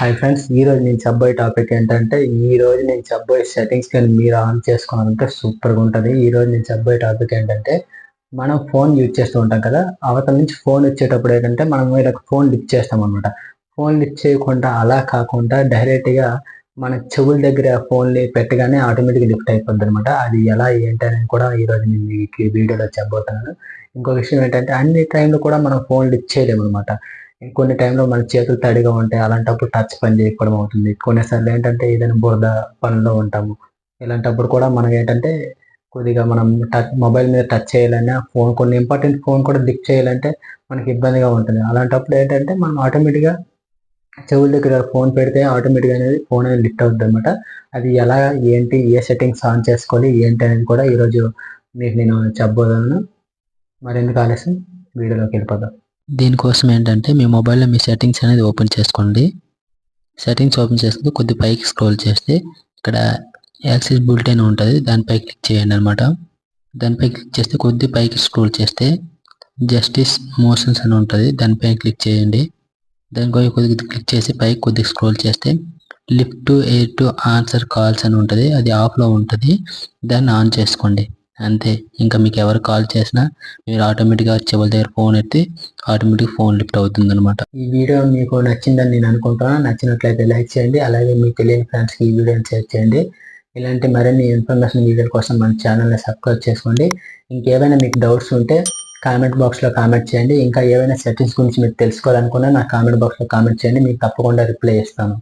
Hi friends, ఈ రోజు నేను చెప్పబోయే టాపిక్ ఏంటంటే నేను చెప్పబోయే సెట్టింగ్స్ కానీ మీరు ఆన్ చేసుకోవాలంటే సూపర్గా ఉంటుంది. ఈ రోజు నేను చెప్పబోయే టాపిక్ ఏంటంటే మనం ఫోన్ యూజ్ చేస్తూ ఉంటాం కదా, అవతల నుంచి ఫోన్ వచ్చేటప్పుడు ఏంటంటే మనం ఇలా ఫోన్ లిఫ్ట్ చేస్తాం అనమాట. ఫోన్ లిఫ్ట్ చేయకుండా అలా కాకుండా డైరెక్ట్గా మన చెవుల దగ్గర ఫోన్ని పెట్టగానే ఆటోమేటిక్గా లిఫ్ట్ అయిపోద్ది అనమాట. అది ఎలా ఏంటి అని కూడా ఈరోజు నేను మీకు ఈ వీడియోలో చెప్పబోతున్నాను. ఇంకో విషయం ఏంటంటే అన్ని టైంలో కూడా మనం ఫోన్ లిఫ్ట్ చేయలేము అనమాట. కొన్ని టైంలో మన చేతులు తడిగా ఉంటాయి. అలాంటప్పుడు టచ్ పని చేయకపోవడం అవుతుంది. కొన్నిసార్లు ఏంటంటే ఏదైనా బురద పనిలో ఉంటాము. ఇలాంటప్పుడు కూడా మనం ఏంటంటే కొద్దిగా మనం మొబైల్ మీద టచ్ చేయాలన్నా కొన్ని ఇంపార్టెంట్ ఫోన్ కూడా లిఫ్ట్ చేయాలంటే మనకి ఇబ్బందిగా ఉంటుంది. అలాంటప్పుడు ఏంటంటే మనం ఆటోమేటిక్‌గా చెవుల దగ్గర ఫోన్ పెడితే ఆటోమేటిక్‌గా అనేది ఫోన్ అనేది లిఫ్ట్ అవుద్దనమాట. అది ఎలా ఏంటి? ఏ సెట్టింగ్స్ ఆన్ చేసుకోవాలి? ఏంటి అనేది కూడా ఈరోజు మీకు నేను చెప్పబోతున్నాను. మరెందుకు ఆలస్యం, వీడియోలోకి వెళ్ళిపోదాం. దీనికోసం ఏంటంటే మీ మొబైల్లో మీ సెట్టింగ్స్ అనేది ఓపెన్ చేసుకోండి. సెట్టింగ్స్ ఓపెన్ చేసుకుంటే కొద్ది పైకి స్క్రోల్ చేస్తే ఇక్కడ యాక్సెసిబిలిటీ అని ఉంటుంది, దానిపై క్లిక్ చేయండి అనమాట. దానిపై క్లిక్ చేస్తే కొద్ది పైకి స్క్రోల్ చేస్తే జస్టిస్ మోషన్స్ అని ఉంటుంది, దానిపై క్లిక్ చేయండి. దానిపై కొద్దిగా క్లిక్ చేసి పైకి కొద్దిగా స్క్రోల్ చేస్తే lift to air to answer calls అని ఉంటుంది, అది ఆఫ్లో ఉంటుంది. దాన్ని ఆన్ చేసుకోండి అంతే. ఇంకా మీకు ఎవరు కాల్ చేసినా మీరు ఆటోమేటిక్గా చెవుల దగ్గర ఫోన్ ఎత్తి ఆటోమేటిక్ ఫోన్ లిఫ్ట్ అవుతుంది అనమాట. ఈ వీడియో మీకు నచ్చిందని నేను అనుకుంటున్నాను. నచ్చినట్లయితే లైక్ చేయండి. అలాగే మీకు తెలియని ఫ్రెండ్స్కి ఈ వీడియోని షేర్ చేయండి. ఇలాంటి మరిన్ని ఇన్ఫర్మేషన్ వీడియోల కోసం మన ఛానల్ని సబ్స్క్రైబ్ చేసుకోండి. ఇంకేమైనా మీకు డౌట్స్ ఉంటే కామెంట్ బాక్స్లో కామెంట్ చేయండి. ఇంకా ఏవైనా సెట్టింగ్స్ గురించి మీరు తెలుసుకోవాలనుకున్నా నా కామెంట్ బాక్స్లో కామెంట్ చేయండి. మీకు తప్పకుండా రిప్లై ఇస్తాను.